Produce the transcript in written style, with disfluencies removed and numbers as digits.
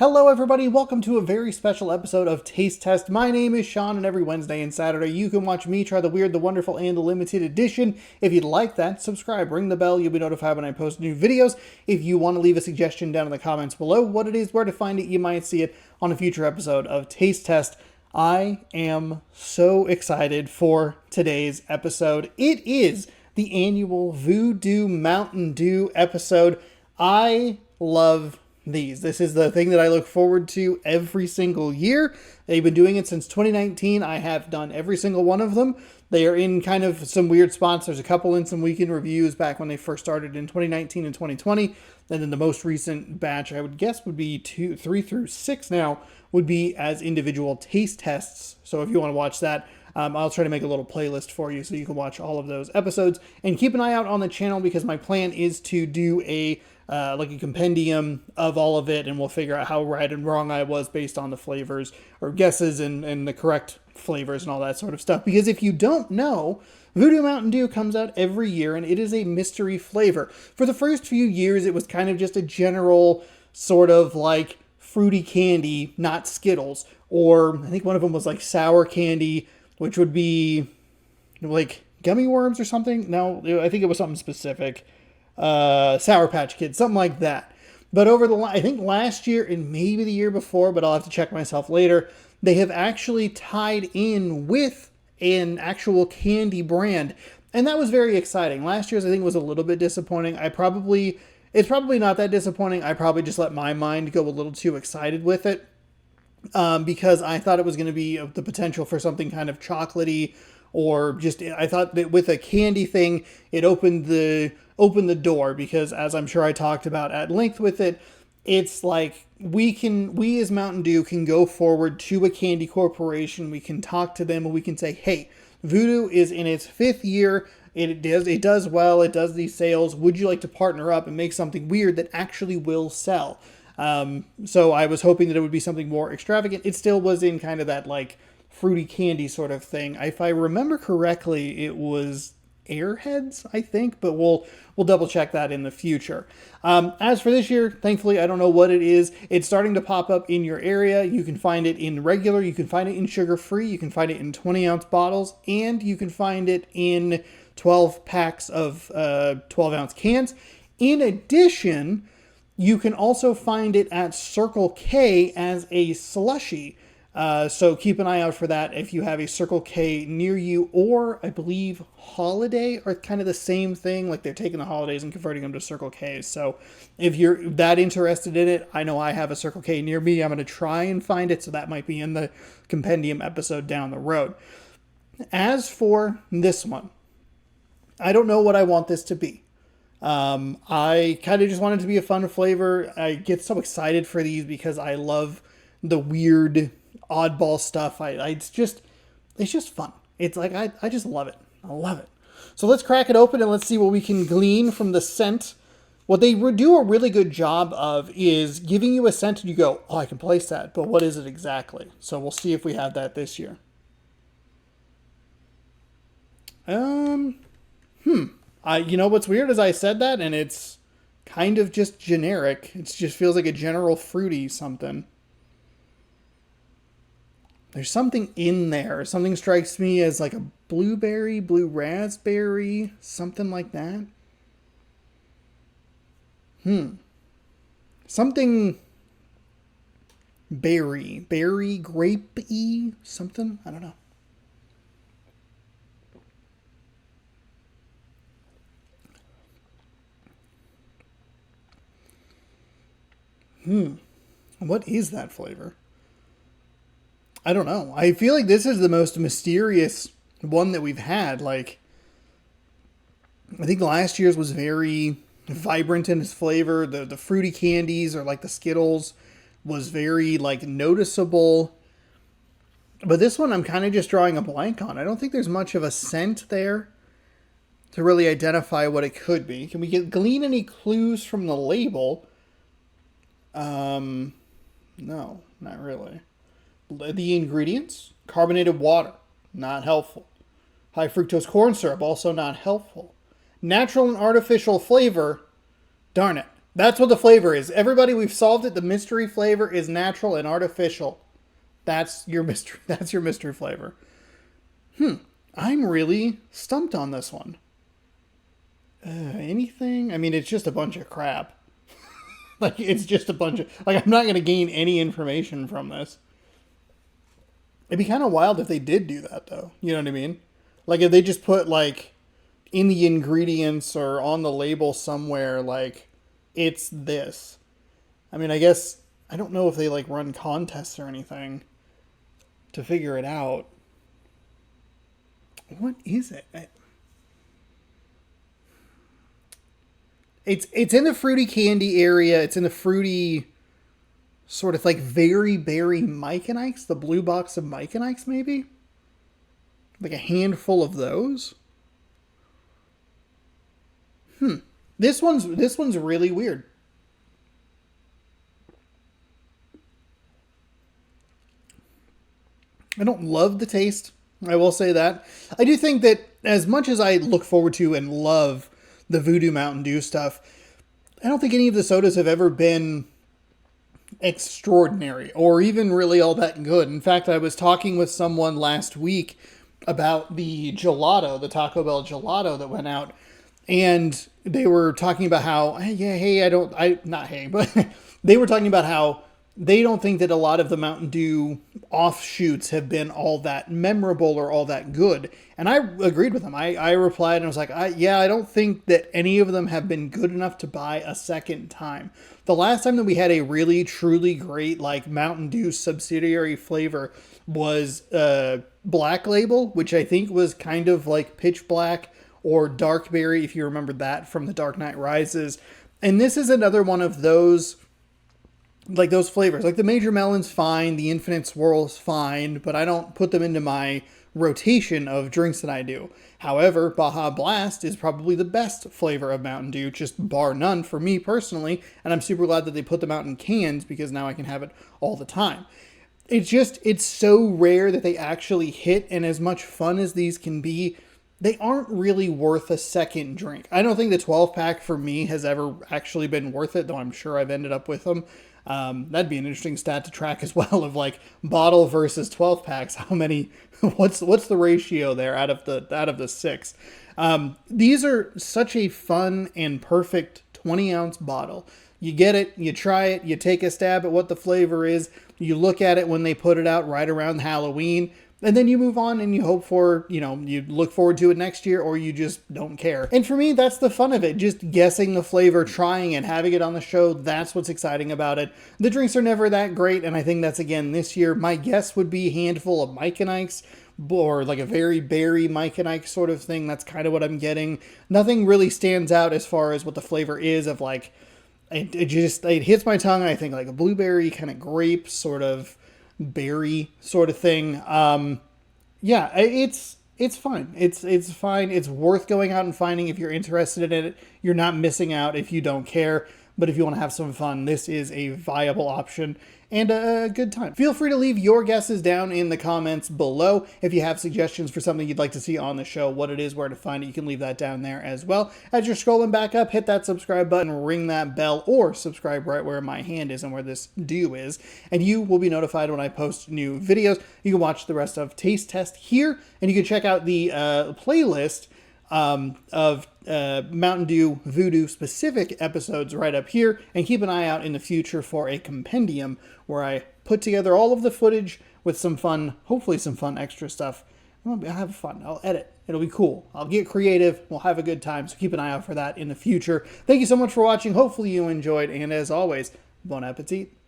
Hello everybody, welcome to a very special episode of Taste Test. My name is Sean, and every Wednesday and Saturday you can watch me try the weird, the wonderful, and the limited edition. If you'd like that, subscribe, ring the bell, you'll be notified when I post new videos. If you want to leave a suggestion down in the comments below what it is, where to find it, you might see it on a future episode of Taste Test. I am so excited for today's episode. It is the annual Voodoo Mountain Dew episode. I love these. This is the thing that I look forward to every single year. They've been doing it since 2019. I have done every single one of them. They are in kind of some weird spots. There's a couple in some weekend reviews back when they first started in 2019 and 2020. And then the most recent batch, I would guess, would be 3 through 6 now, would be as individual taste tests. So if you want to watch that, I'll try to make a little playlist for you so you can watch all of those episodes. And keep an eye out on the channel because my plan is to do a compendium of all of it, and we'll figure out how right and wrong I was based on the flavors or guesses and the correct flavors and all that sort of stuff. Because if you don't know, Voodoo Mountain Dew comes out every year, and it is a mystery flavor. For the first few years, it was kind of just a general sort of like fruity candy, not Skittles. Or I think one of them was like sour candy, which would be like gummy worms or something. No, I think it was something specific. Sour Patch Kids, something like that. But I think last year and maybe the year before, but I'll have to check myself later, they have actually tied in with an actual candy brand. And that was very exciting. Last year's, I think, was a little bit disappointing. It's probably not that disappointing. I probably just let my mind go a little too excited with it. Because I thought it was going to be the potential for something kind of chocolatey, or just, I thought that with a candy thing, it opened the door, because as I'm sure I talked about at length with it, it's like we as Mountain Dew can go forward to a candy corporation. We can talk to them and we can say, hey, Voodoo is in its 5th year. It does well. It does these sales. Would you like to partner up and make something weird that actually will sell? So I was hoping that it would be something more extravagant. It still was in kind of that like fruity candy sort of thing. If I remember correctly, it was Airheads, I think, but we'll double check that in the future. As for this year, thankfully, I don't know what it is. It's starting to pop up in your area. You can find it in regular, you can find it in sugar-free, you can find it in 20-ounce bottles, and you can find it in 12 packs of 12-ounce cans. In addition, you can also find it at Circle K as a slushie. So keep an eye out for that if you have a Circle K near you, or I believe Holiday are kind of the same thing. Like they're taking the Holidays and converting them to Circle Ks. So if you're that interested in it, I know I have a Circle K near me. I'm going to try and find it. So that might be in the compendium episode down the road. As for this one, I don't know what I want this to be. I kind of just want it to be a fun flavor. I get so excited for these because I love the weird oddball stuff. It's just fun. It's like, I just love it. I love it. So let's crack it open and let's see what we can glean from the scent. What they do a really good job of is giving you a scent and you go, oh, I can place that, but what is it exactly? So we'll see if we have that this year. You know what's weird is I said that and it's kind of just generic. It just feels like a general fruity something. There's something in there. Something strikes me as like a blueberry, blue raspberry, something like that. Something berry, grape-y, something. I don't know. What is that flavor? I don't know. I feel like this is the most mysterious one that we've had. Like, I think last year's was very vibrant in its flavor. The fruity candies, or like the Skittles, was very like noticeable. But this one I'm kind of just drawing a blank on. I don't think there's much of a scent there to really identify what it could be. Can we glean any clues from the label? No, not really. The ingredients: carbonated water, not helpful. High fructose corn syrup, also not helpful. Natural and artificial flavor, darn it. That's what the flavor is. Everybody, we've solved it. The mystery flavor is natural and artificial. That's your mystery. That's your mystery flavor. I'm really stumped on this one. Anything? I mean, it's just a bunch of crap. Like, it's just a bunch of... Like, I'm not going to gain any information from this. It'd be kind of wild if they did do that, though. You know what I mean? Like, if they just put, like, in the ingredients or on the label somewhere, like, it's this. I mean, I guess... I don't know if they, like, run contests or anything to figure it out. What is it? It's in the fruity candy area. It's in the fruity sort of like very berry Mike and Ike's, the blue box of Mike and Ike's, maybe? Like a handful of those. This one's really weird. I don't love the taste. I will say that. I do think that as much as I look forward to and love the Voodoo Mountain Dew stuff, I don't think any of the sodas have ever been extraordinary or even really all that good. In fact, I was talking with someone last week about the gelato, the Taco Bell gelato that went out, and they were talking about how, but they were talking about how they don't think that a lot of the Mountain Dew offshoots have been all that memorable or all that good. And I agreed with them. I replied and I was like, I don't think that any of them have been good enough to buy a second time. The last time that we had a really, truly great, like, Mountain Dew subsidiary flavor was Black Label, which I think was kind of like Pitch Black or Dark Berry, if you remember that from The Dark Knight Rises. And this is another one of those... like those flavors, like the Major Melon's fine, the Infinite Swirl's fine, but I don't put them into my rotation of drinks that I do. However, Baja Blast is probably the best flavor of Mountain Dew, just bar none for me personally, and I'm super glad that they put them out in cans because now I can have it all the time. It's so rare that they actually hit, and as much fun as these can be, they aren't really worth a second drink. I don't think the 12-pack for me has ever actually been worth it, though I'm sure I've ended up with them. That'd be an interesting stat to track as well, of like bottle versus 12 packs. How many, what's the ratio there out of the 6? These are such a fun and perfect 20-ounce bottle. You get it, you try it, you take a stab at what the flavor is, you look at it when they put it out right around Halloween, and then you move on and you hope for, you look forward to it next year, or you just don't care. And for me, that's the fun of it. Just guessing the flavor, trying it, having it on the show. That's what's exciting about it. The drinks are never that great. And I think that's, again, this year, my guess would be a handful of Mike and Ike's, or like a very berry Mike and Ike sort of thing. That's kind of what I'm getting. Nothing really stands out as far as what the flavor is of, like, it hits my tongue. And I think like a blueberry kind of grape sort of berry sort of thing. Yeah, it's fine. It's fine. It's worth going out and finding if you're interested in it. You're not missing out if you don't care. But if you want to have some fun, this is a viable option and a good time. Feel free to leave your guesses down in the comments below. If you have suggestions for something you'd like to see on the show, what it is, where to find it, you can leave that down there as well. As you're scrolling back up, hit that subscribe button, ring that bell, or subscribe right where my hand is and where this do is, and you will be notified when I post new videos. You can watch the rest of Taste Test here, and you can check out the playlist of Mountain Dew Voodoo specific episodes right up here, and keep an eye out in the future for a compendium where I put together all of the footage with some fun, hopefully some fun extra stuff. I'll have fun. I'll edit. It'll be cool. I'll get creative. We'll have a good time. So keep an eye out for that in the future. Thank you so much for watching. Hopefully you enjoyed. And as always, bon appetit.